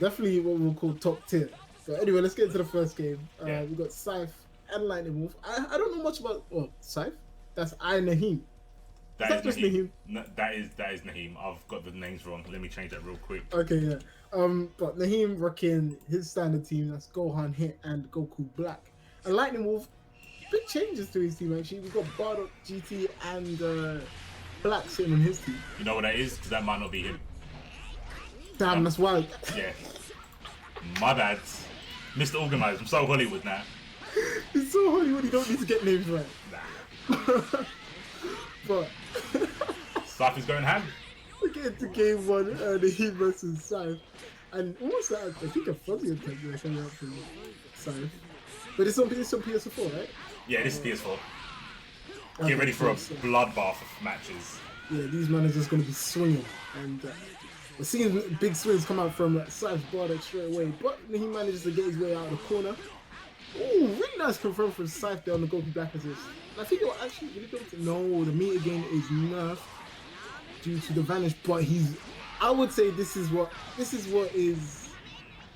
definitely what we'll call top tier. But anyway, let's get into the first game. We've got Sycthe and Lightning Wolf. I don't know much about Sycthe. That's Nahim. That is Nahim. No, that is Nahim. I've got the names wrong. Let me change that real quick. Okay, yeah. But Nahim rocking his standard team. That's GoHan Hit and GokuBlack. And Lightning Wolf, big changes to his team actually. We've got Bardock, GT, and Black sitting on his team. You know what that is? Because that might not be him. Damn, that's wild. Yeah. My bad. Mr. Organised. I'm so Hollywood now. It's so Hollywood, you don't need to get names right. Nah. But Sycthe is going ham. we get into game one, Nahim versus Sycthe. And almost like, I think a fuzzy attack there coming out from Sycthe. But it's on PS4, right? Yeah, this is PS4. Get ready for a bloodbath of matches. Yeah, these men are just going to be swinging. And we're seeing big swings come out from Sycthe Bardock straight away. But he manages to get his way out of the corner. Ooh, really nice confirm from Sycthe there on the GokuBlack assist. And I think you're actually really going to know the meter gain is nerfed due to the vanish, but I would say this is what is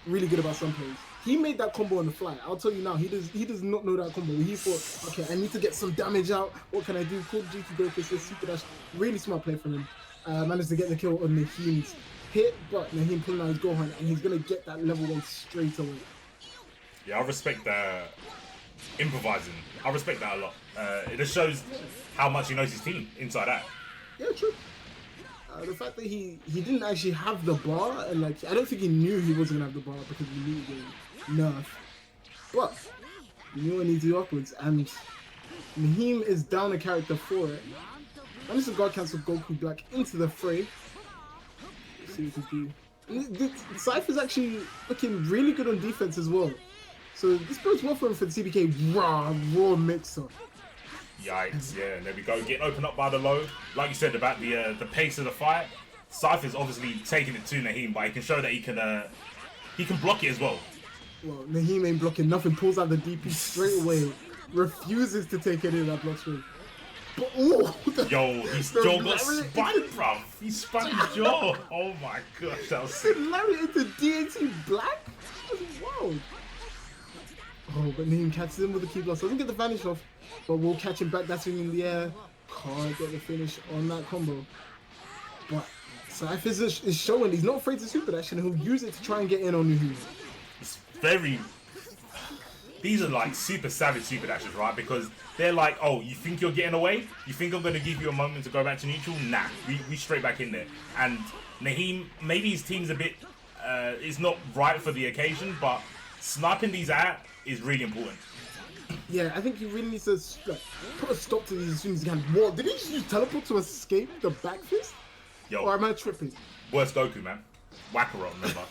really good about some players. He made that combo on the fly. I'll tell you now, he does not know that combo. He thought, okay, I need to get some damage out. What can I do? Called GTGoku, says super dash. Really smart play from him. Managed to get the kill on Nahim's hit, but Nahim pulling out his Gohan, and he's gonna get that level 1 straight away. Yeah, I respect the improvising. I respect that a lot. It just shows how much he knows his team inside out. Yeah, true. The fact that he didn't actually have the bar, and like I don't think he knew he wasn't gonna have the bar because he knew the nerf. But he knew what he needed to do upwards, and Nahim is down a character for it. Managed to guard cancel GokuBlack into the fray. Let's see what he can do. Sycthe is actually looking really good on defense as well. So this bodes well for him for the CBK raw mix-up. Yikes, yeah, and there we go. Getting opened up by the low. Like you said about the pace of the fight, Sycthe is obviously taking it to Nahim, but he can show that he can block it as well. Well, Nahim ain't blocking nothing, pulls out the DP straight away, refuses to take any of that block straight. But, yo, his jaw got spun, bruv. He spun his jaw. Oh my gosh, that was sick. Larry into DNT Black? That's wild. Oh, but Nahim catches him with the key blast. Doesn't get the vanish off, but we'll catch him back dancing in the air. Can't get the finish on that combo. But Sycthe is showing he's not afraid to super dash, and he'll use it to try and get in on Nahim. It's very... These are like super savage super dashes, right? Because they're like, oh, you think you're getting away? You think I'm going to give you a moment to go back to neutral? Nah, we straight back in there. And Nahim, maybe his team's a bit... it's not right for the occasion, but sniping these out is really important. Yeah, I think he really needs to put a stop to these as soon as he can. What? Did he just teleport to escape the back fist? Yo, or am I tripping? Worst Goku, man. Wackarot, remember?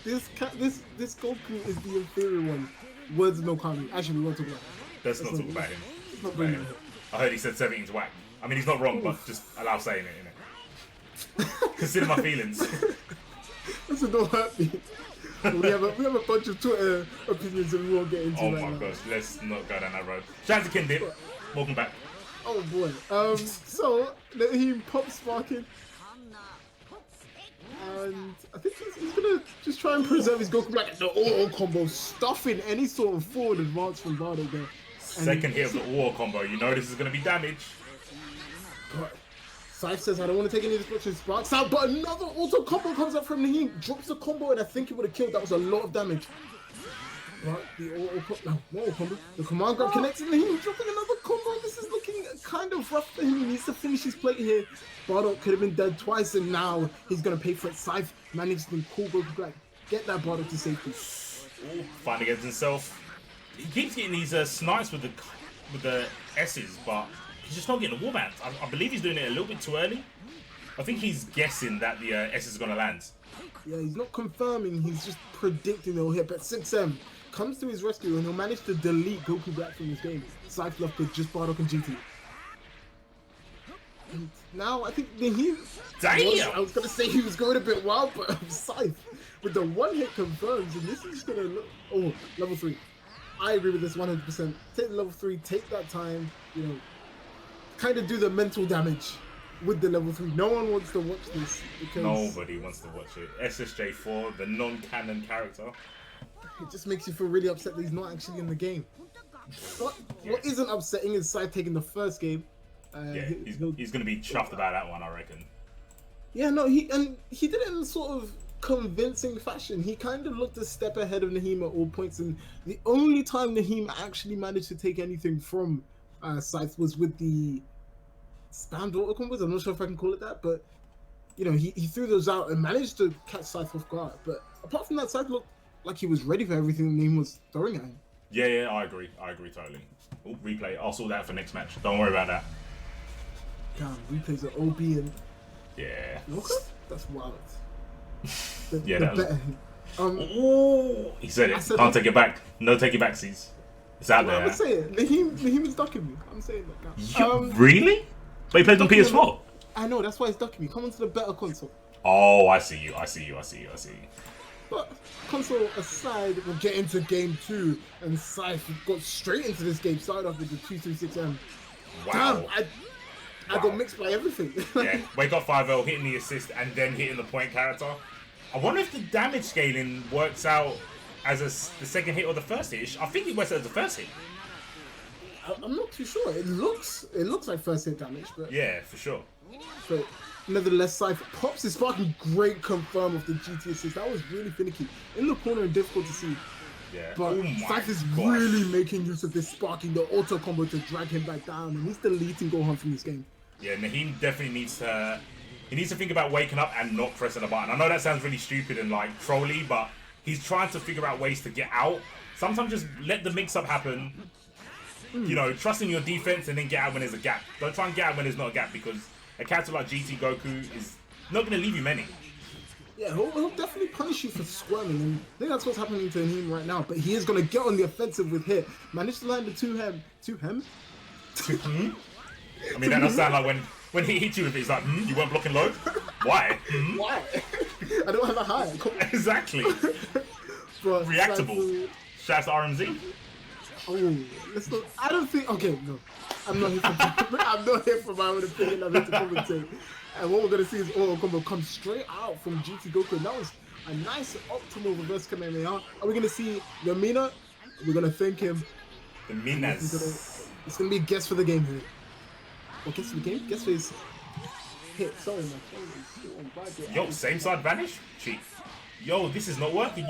This Goku is the inferior one. Words of no comment. Actually, we won't talk about him. Let's not talk about him. It's not brilliant. I heard he said 17's whack. I mean, he's not wrong, but just allow saying it, innit? Consider my feelings. Listen, don't hurt me. we have a bunch of Twitter opinions that we won't get into right now. Oh my gosh, let's not go down that road. Shout out to Kindip. Welcome back. Oh boy. So he pops sparking. And I think he's gonna just try and preserve his GokuBlack at the auto combo, stuffing any sort of forward advance from Bardock there. Second hit of the auto combo, you know this is gonna be damage. But Sycthe says, I don't want to take any destruction sparks out, but another auto combo comes up from Nahim, drops the combo, and I think it would have killed. That was a lot of damage. But the auto combo, the command grab connects, and Nahim dropping another combo. This is looking kind of rough for him. He needs to finish his plate here. Bardock could have been dead twice, and now he's going to pay for it. Sycthe managed to call GokuBlack, get that Bardock to safety. Fighting against himself. He keeps getting these snipes with the S's, but he's just not getting the warbands. I believe he's doing it a little bit too early. I think he's guessing that the S is going to land. Yeah, he's not confirming, he's just predicting they'll hit. But Sycthe comes to his rescue and he'll manage to delete GokuBlack from this game. Sycthe left with just Bardock and GT. And now I think he... Damn! I was going to say he was going a bit wild, but Sycthe with the one hit confirms, and this is going to look... Oh, level 3. I agree with this 100%. Take the level 3, take that time, you know, kind of do the mental damage. with the level 3. No one wants to watch this because Nobody wants to watch it. SSJ4, the non-canon character. it just makes you feel really upset that he's not actually in the game. What isn't upsetting is Sycthe taking the first game. He's going to be chuffed about that one, I reckon. Yeah, no, he did it in sort of convincing fashion. He kind of looked a step ahead of Nahim at all points, and the only time Nahim actually managed to take anything from Sycthe was with the spam auto combos. I'm not sure if I can call it that, but you know, he threw those out and managed to catch Sycthe off guard. But apart from that, Sycthe looked like he was ready for everything Nahim was throwing at him. Yeah, I agree totally. Oh, replay. I'll sort that for next match. Don't worry about that. Damn, replays are OB and yeah. Okay, that's wild. Yeah, that was... Ooh, he said it. Can't take it back. No take it back, C's. It's out there. I'm saying Nahim is ducking me. I'm saying that now. Really? But he plays on PS4. I know, that's why he's ducking me. Come onto the better console. Oh, I see you. But console aside, we'll get into game 2, and Sycthe got straight into this game. Started off with the 236M. Wow. Damn, I got mixed by everything. Yeah, wake up 5L, hitting the assist, and then hitting the point character. I wonder if the damage scaling works out as the second hit or the first hit. I think it works as the first hit. I'm not too sure. It looks like first hit damage, but yeah, for sure. But nevertheless, Sycthe pops his sparking. Great confirm of the GT assist. That was really finicky in the corner and difficult to see. Yeah. But Sycthe is really making use of this sparking, the auto combo to drag him back down, and he's deleting GoHan from this game. Yeah, Nahim definitely needs to. He needs to think about waking up and not pressing a button. I know that sounds really stupid and like trolly, but he's trying to figure out ways to get out. Sometimes just let the mix-up happen. You know, trust in your defense and then get out when there's a gap. Don't try and get out when there's not a gap, because a character like GTGoku is not going to leave you many. Yeah, he'll definitely punish you for squirming, and I think that's what's happening to him right now. But he is going to get on the offensive with hit. Managed to land the two hem. I mean, that does sound like when he hits you with it, he's like, you weren't blocking low? Why? Why? I don't have a high. Exactly. But reactable. Shouts to RMZ. Oh, let's not. I don't think. Okay, no. I'm not here for my own opinion. I'm here to commentate. And what we're going to see is auto combo come straight out from GTGoku. And that was a nice optimal reverse Kamehameha. Are we going to see Yamina? We're going to thank him. The Minas. It's going to be a guess for the game here. What guess for the game? Guess for his hit. Sorry, my phone is yo, same side vanish? Cheat. Yo, this is not working.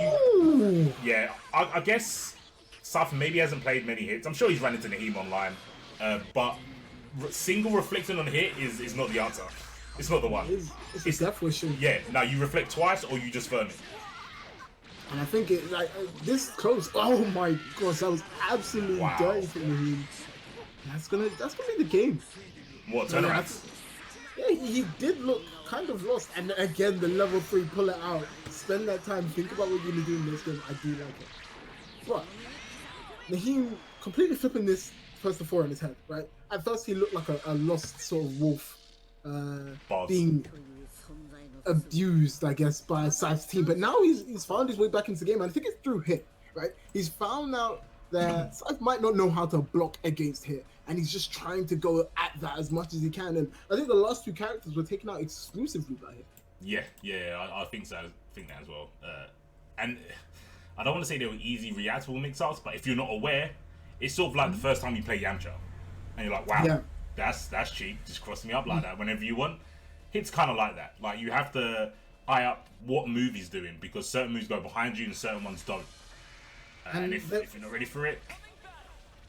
Yeah, I guess Sycthe maybe hasn't played many hits. I'm sure he's run into Nahim online. But single reflecting on hit is not the answer. It's not the one. It's a death wish. Yeah, now you reflect twice or you just firm it. And I think it this close. Oh my gosh, that was absolutely dirty from Nahim. That's gonna be the game. What turnaround? Yeah, he did look kind of lost. And again, the level 3, pull it out. Spend that time, think about what you're gonna do in this game. I do like it. But Nahim completely flipping this first to 4 in his head, right? At first he looked like a lost sort of wolf, being abused, I guess, by Sycthe's team. But now he's found his way back into the game, and I think it's through hit, right? He's found out that Sycthe might not know how to block against hit, and he's just trying to go at that as much as he can. And I think the last 2 characters were taken out exclusively by hit. Yeah, I think so. I think that as well. And I don't want to say they were easy reactable mix-ups, but if you're not aware, it's sort of like the first time you play Yamcha, and you're like, wow, that's cheap. Just cross me up like that whenever you want. Hit's kind of like that. Like, you have to eye up what move he's doing, because certain moves go behind you and certain ones don't. And if you're not ready for it,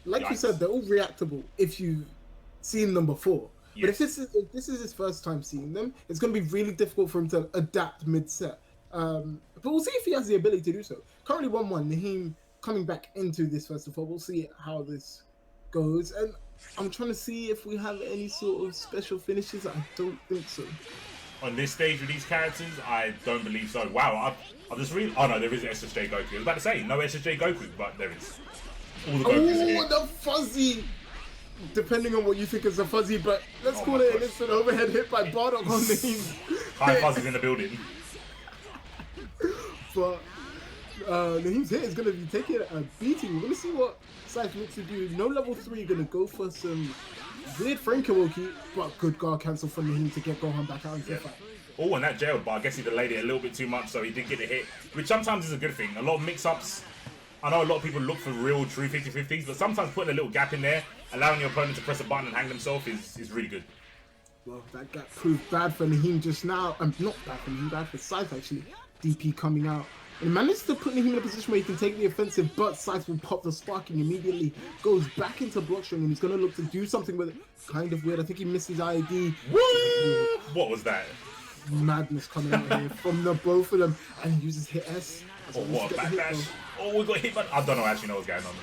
like you said, they're all reactable if you've seen them before. Yes. But if this is his first time seeing them, it's going to be really difficult for him to adapt mid-set. But we'll see if he has the ability to do so. Currently 1-1, Nahim coming back into this first of all. We'll see how this goes. And I'm trying to see if we have any sort of special finishes. I don't think so. On this stage with these characters, I don't believe so. Wow, I just really... Oh no, there is SSJGoku. I was about to say, no SSJGoku, but there is. All the Gokus are here. The fuzzy! Depending on what you think is a fuzzy, but let's call it an instant overhead hit by Bardock on Nahim. High fuzzies in the building. But Nahim's hit is going to be taking a beating. We're going to see what Sycthe looks to do. No level 3, going to go for some weird frame Kawoki, but good guard cancel from Nahim to get Gohan back out into the fight. Oh, and that jailed, but I guess he delayed it a little bit too much, so he did get a hit, which sometimes is a good thing. A lot of mix-ups, I know a lot of people look for real, true 50-50s, but sometimes putting a little gap in there, allowing your opponent to press a button and hang themselves is really good. Well, that gap proved bad for Nahim just now. Not bad for Nahim, bad for Sycthe actually. DP coming out. And managed to put Nahim in a position where he can take the offensive, but Sycthe will pop the sparking immediately. Goes back into block string and he's going to look to do something with it. Kind of weird. I think he missed his ID. What was that? Madness coming out here from the both of them. And he uses hit S. Oh, what a backdash. Oh, we got hit, but I don't actually know what's going on.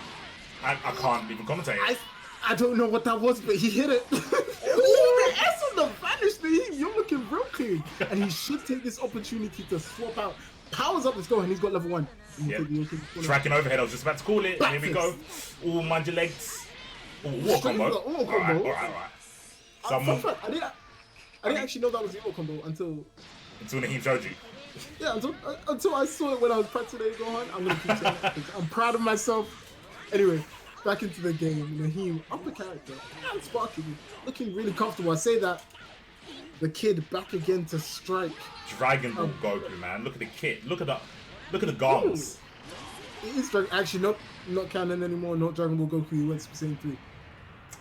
I can't even commentate. I don't know what that was, but he hit it. Oh, the S on the vanish thing. You're looking real clean. And he should take this opportunity to swap out. Powers up, let's go, and he's got level 1. Yep. Tracking overhead, I was just about to call it. And here we go. Oh, mind your legs. Oh, war combo. Alright. Someone... I didn't actually know that was the war combo until Nahim showed you. Yeah, until I saw it when I was practicing Gohan. I'm gonna keep saying that because I'm proud of myself. Anyway, back into the game. Nahim, upper character, and sparking, looking really comfortable. I say that. The kid back again to strike. DragonBall Goku, man. Look at the kit. Look at the guns. It is actually not canon anymore. Not DragonBall Goku. He went Super Saiyan 3.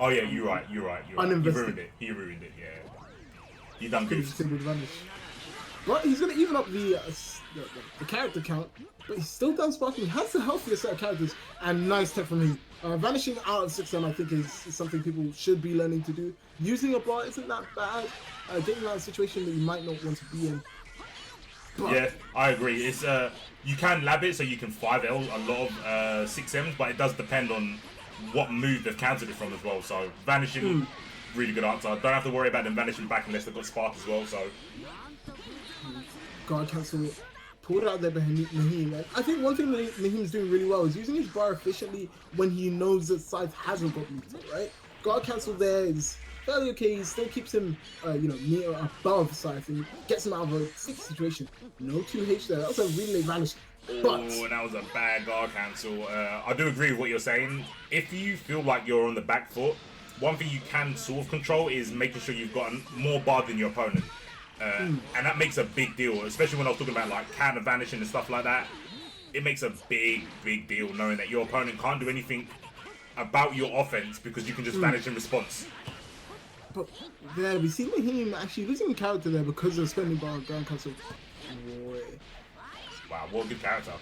Oh yeah, you're right. You ruined it. He ruined it. Yeah. You done good. But he's gonna even up the character count. But he's still done sparking. He has the healthier set of characters. And nice tech from him. Vanishing out of Sycthe, I think, is something people should be learning to do. Using a bar isn't that bad. Getting out of a situation that you might not want to be in. But yeah, I agree. It's you can lab it so you can 5L a lot of 6Ms, but it does depend on what move they've countered it from as well. So vanishing, really good answer. Don't have to worry about them vanishing back unless they've got spark as well. So guard cancel. Pulled out there behind Nahim. I think one thing that Nahim's doing really well is using his bar efficiently when he knows that Sycthe hasn't got meter, right? Guard cancel there is fairly okay. He still keeps him, meter above Sycthe and gets him out of a sticky situation. No 2H there. That was a really late vanish. But that was a bad guard cancel. I do agree with what you're saying. If you feel like you're on the back foot, one thing you can sort of control is making sure you've got more bar than your opponent. And that makes a big deal, especially when I was talking about like counter vanishing and stuff like that. It makes a big deal knowing that your opponent can't do anything about your offense because you can just vanish in response. But there we see him actually losing character there because of spending bar on ground cancel. Wow, what a good character.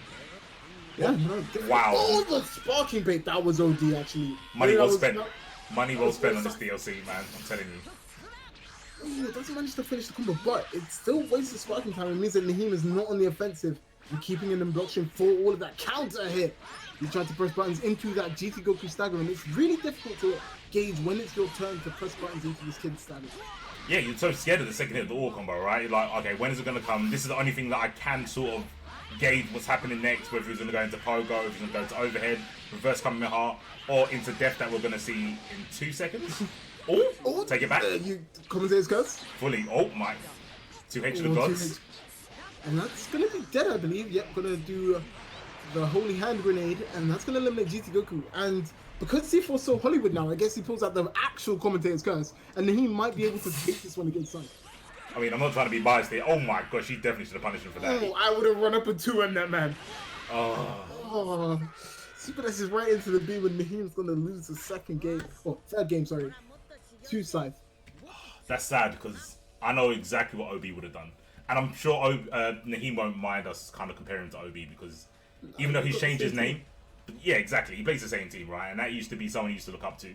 Yeah, no, wow. Oh, the sparking bait, that was OD actually. Money well spent. Money well spent on this DLC, man. I'm telling you. It doesn't manage to finish the combo, but it still wastes the sparking time. It means that Nahim is not on the offensive and keeping him in block string for all of that counter hit. He's trying to press buttons into that GTGoku stagger, and it's really difficult to gauge when it's your turn to press buttons into this kid's stagger. Yeah, you're so scared of the second hit of the all combo, right? You're like, okay, when is it going to come? This is the only thing that I can sort of gauge what's happening next, whether he's going to go into Pogo, if he's going to go to overhead, reverse Kamehameha, or into death that we're going to see in 2 seconds. Oh, take it back. You commentator's curse? Fully. Oh my. 2H to the gods. And that's going to be dead, I believe. Yep, going to do the holy hand grenade, and that's going to eliminate GTGoku. And because C4's so Hollywood now, I guess he pulls out the actual commentator's curse, and then he might be able to take this one against Sycthe. I mean, I'm not trying to be biased here. Oh my gosh, he definitely should have punished him for that. Oh, I would have run up and 2M that man. Oh. Super Dash is right into the B when Nahim's going to lose the second game. Oh, third game, sorry. To Sycthe. That's sad because I know exactly what OB would have done. And I'm sure Nahim won't mind us kind of comparing him to OB because even though he's changed his name, yeah, exactly. He plays the same team, right? And that used to be someone he used to look up to.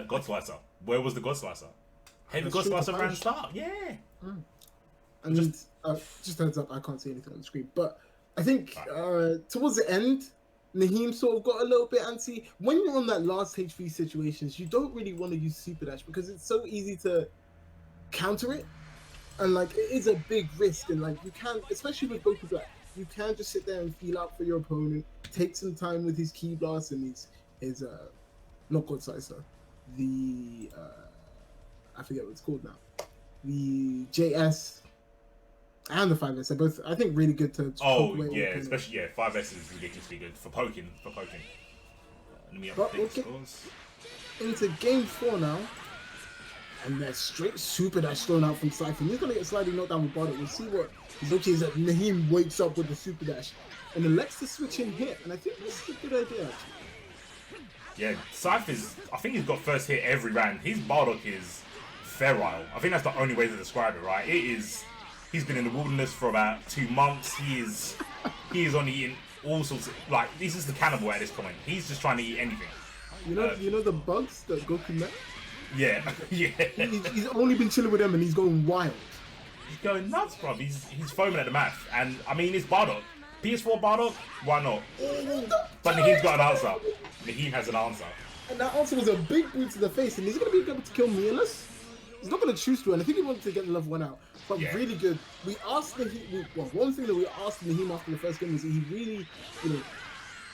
God Slicer. Where was the God Slicer? Hey, the God Slicer ran start. Yeah. And just heads up, I can't see anything on the screen. But I think towards the end, Nahim sort of got a little bit antsy. When you're on that last HV situations, you don't really want to use Super Dash because it's so easy to counter it. And like, it is a big risk. And like, you can't, especially with GokuBlack, you can't just sit there and feel out for your opponent, take some time with his Key Blast and his not God Slicer, the, I forget what it's called now. The JS. and the 5S. They're both, I think, really good to Oh poke away yeah, all especially 5S is ridiculously good for poking. Let me But update the scores. into game 4 now. And that straight super dash thrown out from Sycthe. He's gonna get slightly knocked down with Bardock. We'll see what he's okay is that Nahim wakes up with the super dash and elects to switch in hit. And I think this is a good idea actually. Yeah, Sycthe is, I think he's got first hit every round. His Bardock is ferile. I think that's the only way to describe it, right? It is, he's been in the wilderness for about 2 months. He is on eating all sorts of, like, this is the cannibal at this point. He's just trying to eat anything. You know the bugs that Goku met? Yeah, yeah. He's only been chilling with them and he's going wild. He's going nuts, bro. He's foaming at the mouth. And, I mean, it's Bardock. PS4 Bardock? Why not? But Nahim's got an answer. Nahim has an answer. And that answer was a big boot to the face, and he's going to be able to kill Mealess. He's not going to choose to, and I think he wanted to get the level 1 out. But Yeah. really good. We asked Nahim, well, one thing that we asked Nahim after the first game was that he really,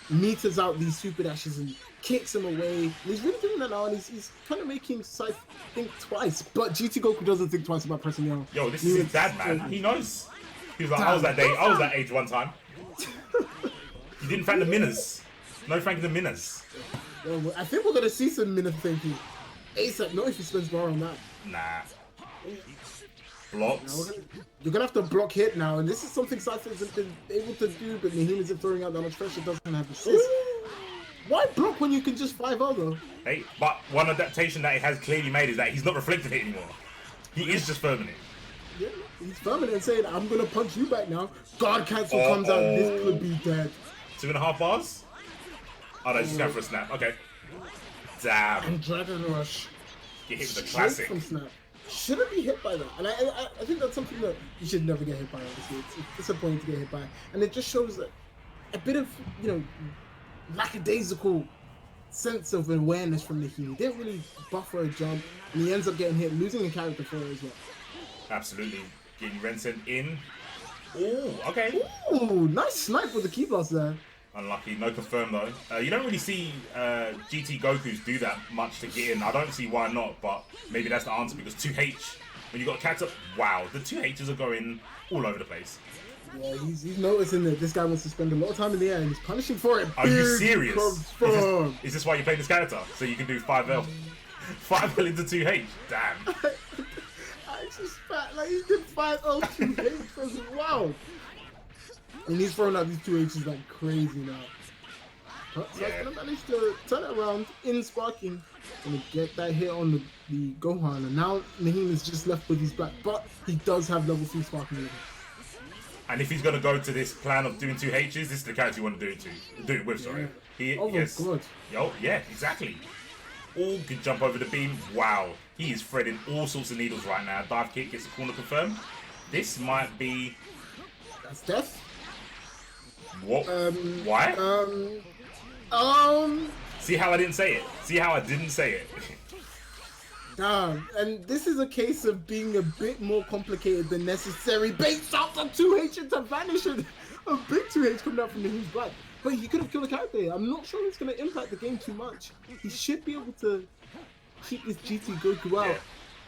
meters out these super dashes and kicks them away. And he's really doing that now, and he's kind of making Sycthe think twice. But GTGoku doesn't think twice about pressing L. Yo, this is his dad, man. He knows. He was like, I was that age one time. You didn't thank the Minners. No thanking the Minners. Well, I think we're going to see some minute thinking. ASAP, not if he spends more on that. Nah. Blocks. You're going to have to block hit now, and this is something Sycthe hasn't been able to do, but Nahim isn't throwing out that much pressure, doesn't have assist. Why block when you can just 5-0 though? Hey, but one adaptation that he has clearly made is that he's not reflecting it anymore. He is just firming it. Yeah, he's firming it and saying, I'm going to punch you back now. God cancel comes out, this could be dead. 2.5 bars? Oh, no, just going for a snap. Okay. Damn. And Dragon Rush. Get hit with a Straight classic. from snap. Shouldn't be hit by that. And I think that's something that you should never get hit by, obviously. It's disappointing to get hit by. And it just shows that a bit of, lackadaisical sense of awareness from Nahim. He didn't really buffer a jump, and he ends up getting hit, losing a character for it as well. Absolutely. Getting Rensen in. Ooh, okay. Ooh, nice snipe with the key blast there. Unlucky, no confirm though. You don't really see GTGokus do that much to get in. I don't see why not, but maybe that's the answer because 2H, when you got a cat up, wow, the 2Hs are going all over the place. Yeah, he's noticing that this guy wants to spend a lot of time in the air and he's punishing for it. Are you serious? Confirm. Is this why you play this character? So you can do 5L? 5L into 2H? Damn. I actually spat, like he did 5-0 2H, that's wild. And he's throwing out these 2Hs like crazy now. But so Yeah. he's gonna manage to turn it around in sparking and get that hit on the Gohan. And now Nahim is just left with his black, but he does have level 3 sparking with him. And if he's going to go to this plan of doing 2Hs, this is the character you want to do it with, sorry. Oh Yes. my god. Yo, yeah, exactly. All good jump over the beam. Wow. He is threading all sorts of needles right now. Dive kick gets the corner confirmed. This might be... That's death. What? Why? See how I didn't say it? See how I didn't say it? Damn, and this is a case of being a bit more complicated than necessary. Based out on 2H into vanish and a big 2H coming out from Nahim's black. But he could have killed a character here. I'm not sure it's going to impact the game too much. He should be able to keep this GTGoku out. Yeah.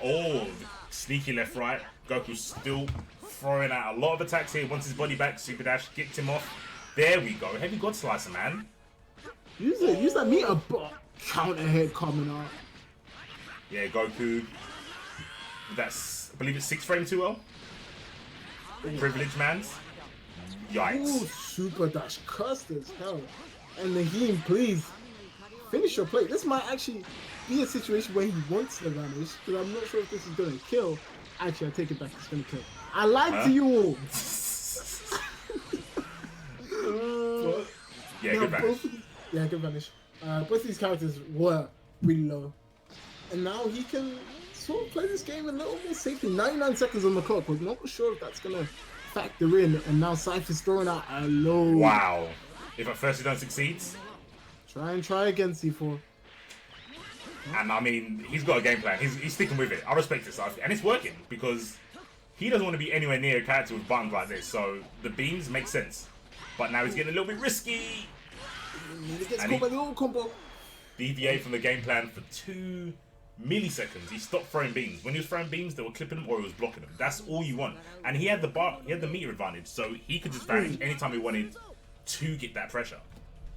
Oh, sneaky left right. Goku's still throwing out a lot of attacks here. Wants his body back. Super dash gets him off. There we go. Heavy God Slicer, man. Use that meter bot. Counter hit coming out. Yeah, Goku. That's, I believe it's 6 frame 2L. Privileged man's. Yikes. Ooh, super dash cursed as hell. And Nahim, please finish your play. This might actually be a situation where he wants to vanish, because I'm not sure if this is gonna kill. Actually, I take it back. It's gonna kill. I lied to you all. Yeah, good vanish. Good vanish. Both of these characters were really low. And now he can sort of play this game a little more safely. 99 seconds on the clock. We're not sure if that's going to factor in. And now Sycthe is throwing out a low. Wow. If at first he don't succeed. Try again, C4. And I mean, he's got a game plan. He's sticking with it. I respect it, Sycthe. And it's working because he doesn't want to be anywhere near a character with buttons like this. So the beams make sense. But now he's getting a little bit risky. He gets caught by the old combo. Deviate from the game plan for 2 milliseconds, he stopped throwing beams. When he was throwing beams, they were clipping them or he was blocking them. That's all you want. And he had the meter advantage, so he could just vanish anytime he wanted to get that pressure.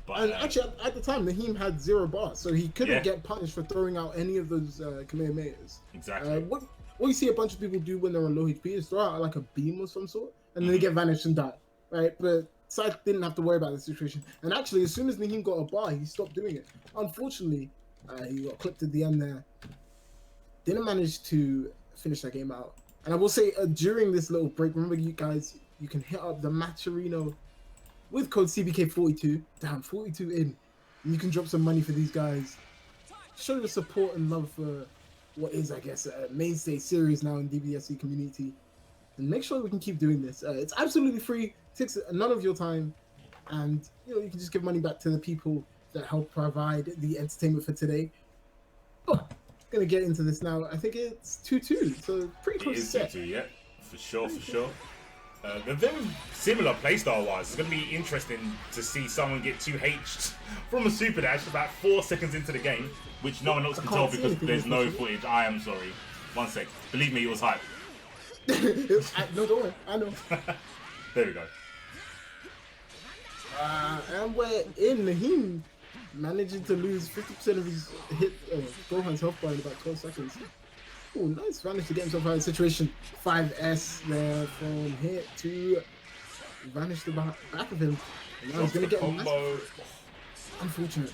But, and actually, at the time, Nahim had 0 bars, so he couldn't get punished for throwing out any of those Kamehamehas. Exactly. What you see a bunch of people do when they're on low HP is throw out like a beam or some sort, and then they get vanished and die, right? But Sycthe didn't have to worry about the situation. And actually, as soon as Nahim got a bar, he stopped doing it. Unfortunately, he got clipped at the end there. Didn't manage to finish that game out. And I will say, during this little break, remember you guys, you can hit up the Matcherino with code CBK42. Damn, 42 in. And you can drop some money for these guys. Show your support and love for what is, I guess, a mainstay series now in DBFZ community. And make sure we can keep doing this. It's absolutely free. Takes none of your time. And, you know, you can just give money back to the people that help provide the entertainment for today. Oh, gonna get into this now. I think it's 2-2, so pretty close set. 2-2, yeah, for sure, for sure. They're very similar playstyle wise. It's gonna be interesting to see someone get 2H'd from a super dash about 4 seconds into the game, which no one else can tell because there's no footage. I am sorry. 1 sec. Believe me, it was hype. No, don't worry. I know. There we go. And we're in. Nahim managing to lose 50% of his hit Gohan's health bar in about 12 seconds. Oh, nice. Managed to get himself out of the situation. 5S there from hit to vanish the back of him. And now he's going to get a combo. Unfortunate.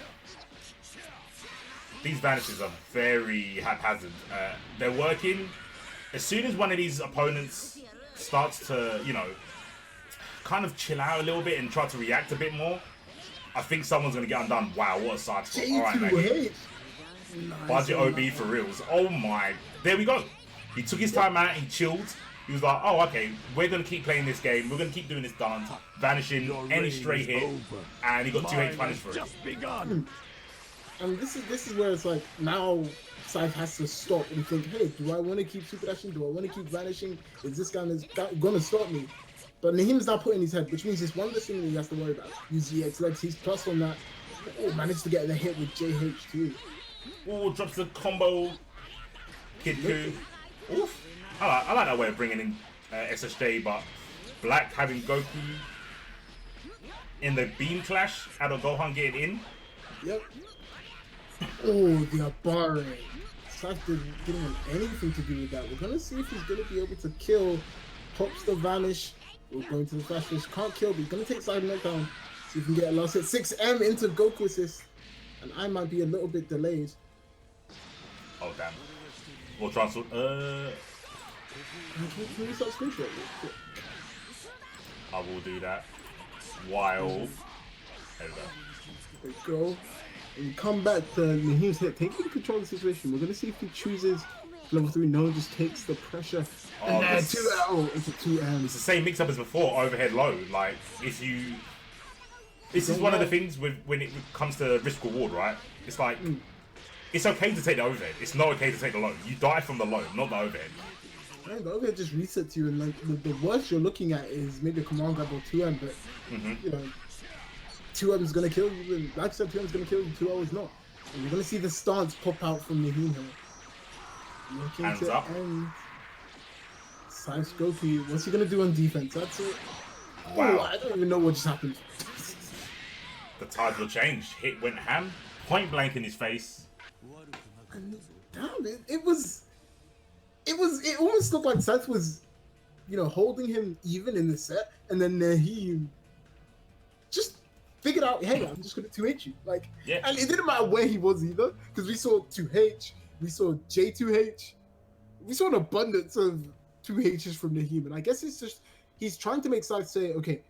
These vanishes are very haphazard. They're working. As soon as one of these opponents starts to, you know, kind of chill out a little bit and try to react a bit more, I think someone's going to get undone. Wow, what a side spot. Alright, mate. Nice. Budget OB for reals. Oh my. There we go. He took his time out, he chilled. He was like, oh, okay, we're going to keep playing this game. We're going to keep doing this dance, vanishing any stray hit. And he got 2H punished for it. And this is where it's like, now Sycthe has to stop and think, hey, do I want to keep super dashing? Do I want to keep vanishing? Is this guy going to stop me? But Nahim's now put in his head, which means it's one less thing that he has to worry about. Use GX legs, he's plus on that. Oh, managed to get the hit with JH too. Oh, drops the combo. Kid Ku. Oof. I like that way of bringing in SSJ, but Black having Goku in the beam clash out of Gohan getting in. Yep. Oh, the Abare. Sycthe didn't want anything to do with that. We're gonna see if he's gonna be able to kill. Pops the vanish. We're going to the flash fish. Can't kill, but he's gonna take side knockdown. See if we can get a last hit. 6M into Goku assist. And I might be a little bit delayed. Oh damn. We'll transfer. Can we start screenshot? I will do that. While. There we go. There we go. And come back to Nahim's hit. Taking control of the situation. We're gonna see if he chooses level 3. No, just takes the pressure. And then 2L into 2M. It's the same mix up as before, overhead low. Like, if you. This is one of the things with when it comes to risk reward, right? It's like, it's okay to take the overhead. It's not okay to take the low. You die from the low, not the overhead. Man, the overhead just resets you, and like the worst you're looking at is maybe a command grab or 2M, but you know, 2M is gonna kill you. And like I said, 2M is gonna kill you. 2L is not. And you're gonna see the stance pop out from Nahim here. Hands up. SSJGoku, what's he gonna do on defense? That's it. Wow. Oh, I don't even know what just happened. The tide will change. Hit went ham, point blank in his face. And damn, it almost looked like Sycthe was, you know, holding him even in the set, and then Nahim just figured out, hey, I'm just gonna 2H you. Like, yeah. And it didn't matter where he was either, because we saw 2H, we saw J2H, we saw an abundance of 2Hs from Nahim, and I guess it's just he's trying to make Sycthe say, okay,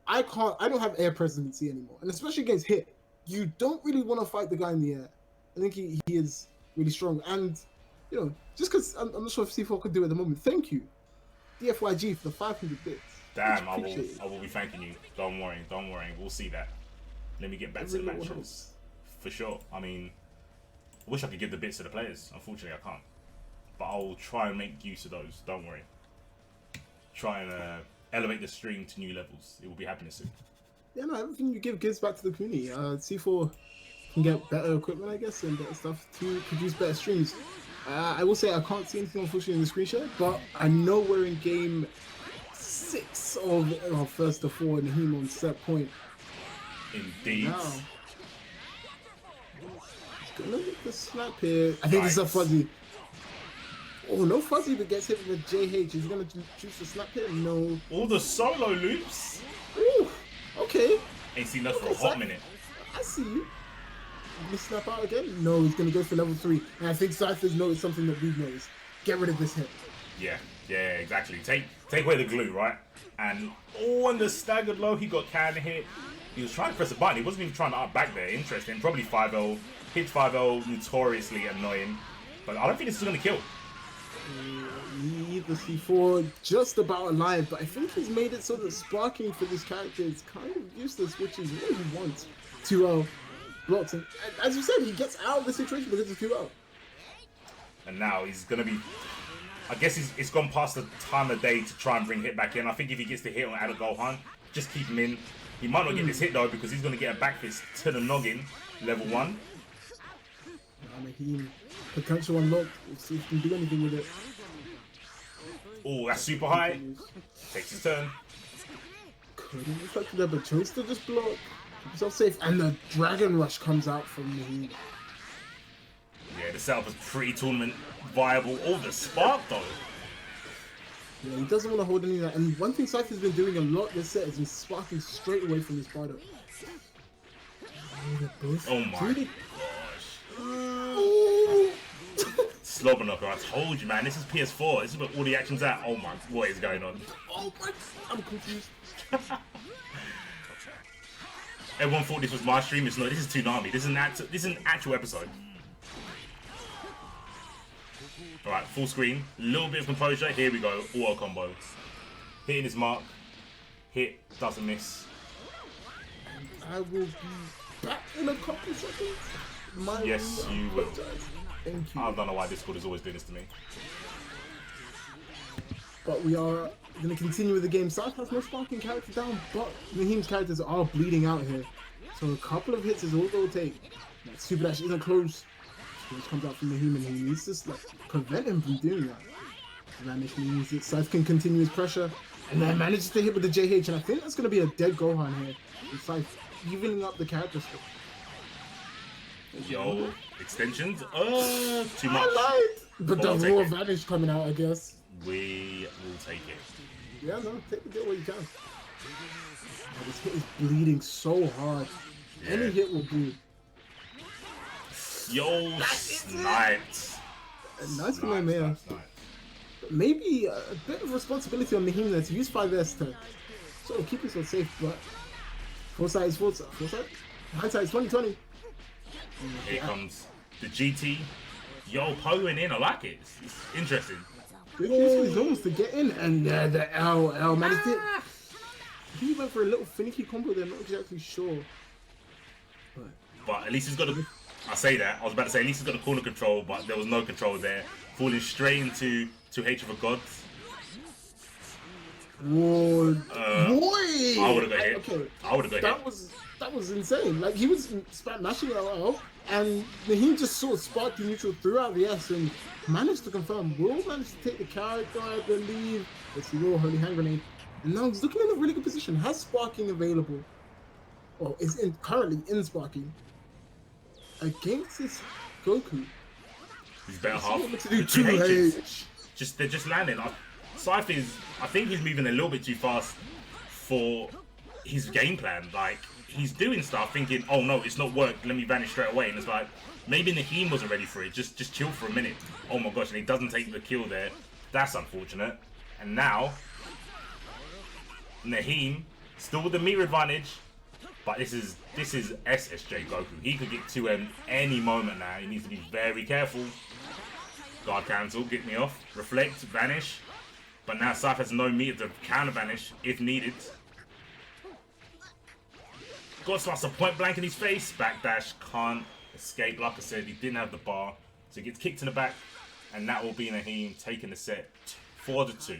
I don't have air presidency anymore, and especially against hit, you don't really want to fight the guy in the air. I think he is really strong, and you know, just because I'm not sure if C4 could do it at the moment. Thank you, DFYG, for the 500 bits. Damn, I will be thanking you. Don't worry, we'll see that. Let me get back to the matches for sure. I mean, I wish I could give the bits to the players. Unfortunately, I can't, but I'll try and make use of those. Don't worry. Try and elevate the stream to new levels. It will be happening soon. Yeah, no, everything you give gives back to the community. C4 can get better equipment, I guess, and better stuff to produce better streams. I will say I can't see anything unfortunately in the screenshot, but I know we're in game 6 of first to 4 Nahim on set point. Indeed. Now, he's gonna get the snap here. I think this is a fuzzy. Oh, no fuzzy, but gets hit with a JH. Is he gonna choose the snap here? No. All the solo loops. Ooh, okay. Ain't seen that for a hot minute. I see you. Gonna snap out again? No, he's gonna go for level 3. And I think Sycthe's noticed something that we've noticed. Get rid of this hit. Yeah, exactly. Take away the glue, right? And on the staggered low, he got counter hit. He was trying to press a button. He wasn't even trying to up back there. Interesting. Probably 5L. Hit 5L, notoriously annoying. But I don't think this is gonna kill. The C4 just about alive, but I think he's made it so that sparking for this character is kind of useless, which is what he wants. 2L blocks, and as you said, he gets out of the situation because it's 2L. And now he's gonna be. I guess it's gone past the time of day to try and bring hit back in. I think if he gets the hit on AGhoan, just keep him in. He might not get this hit though because he's gonna get a back fist to the noggin, level 1. Nahim, potential unlocked. We'll see if he can do anything with it. Oh, that's super high. Takes his turn. Couldn't reflect that, but chose to just block. Keep himself safe. And the Dragon Rush comes out from Nahim. Yeah, the setup was pretty tournament viable. Oh, the spark though. Yeah, he doesn't want to hold any of that. And one thing Sycthe's been doing a lot this set is he's sparking straight away from his Bardock. Oh my gosh. Slobber knocker, I told you, man. This is PS4. This is where all the action's at. Oh my, what is going on? Oh my, I'm confused. Everyone thought this was my stream. It's not. This is Toonami. This is an actual episode. All right, full screen. Little bit of composure. Here we go. Auto combo. Hitting his mark. Hit doesn't miss. And I will be back in a couple seconds. Yes, you will. Thank you. I don't know why Discord is always doing this to me. But we are going to continue with the game. Sycthe has no sparking character down, but Nahim's characters are bleeding out here. So a couple of hits is all they'll take. That super dash isn't close. Which comes out from Nahim, and he needs to like, prevent him from doing that. Vanish means that Sycthe can continue his pressure, and then manages to hit with the JH, and I think that's going to be a dead Gohan here. With Sycthe evening up the character split. Yo, extensions? Too much. I lied! But Well, the raw Vanish coming out, I guess. We will take it. Yeah, no, take the deal where you can. Oh, this hit is bleeding so hard. Yeah. Any hit will bleed. Yo, sniped. Nice from him here. Maybe a bit of responsibility on Nahim there to use 5S to sort of keep himself safe, but foresight is foresight. Hindsight is 2020. Here comes the GT. Yo, Poing in. I like it. It's interesting. Good use for his zones to get in, and the L managed it. I think he went for a little finicky combo there, not exactly sure. But at least he's got a... I say that. I was about to say at least he's got a corner control, but there was no control there. Falling straight into 2H of a god. Whoa, boy! I would have got hit. Okay. I would have got hit. That was insane. Like, he was mashing LL, and Nahim just sort of sparked the neutral throughout the S and managed to confirm. Will managed to take the character, I believe. Let's see, Will, Holy Hand Grenade. And now he's looking in a really good position. Has sparking available. Well, is currently in sparking. Against this Goku. He's better half. To do 2H. They're just landing. Sycthe is... I think he's moving a little bit too fast for his game plan. Like, he's doing stuff thinking, oh no, it's not worked, let me vanish straight away. And it's like, maybe Nahim wasn't ready for it. Just chill for a minute. Oh my gosh, and he doesn't take the kill there. That's unfortunate. And now, Nahim, still with the meter advantage, but this is SSJGoku. He could get 2M any moment now. He needs to be very careful. Guard cancel, get me off. Reflect, vanish. But now Sycthe has no meter to counter vanish if needed. God starts a point blank in his face. Backdash, can't escape. Like I said, he didn't have the bar. So he gets kicked in the back. And that will be Nahim taking the set 4-2.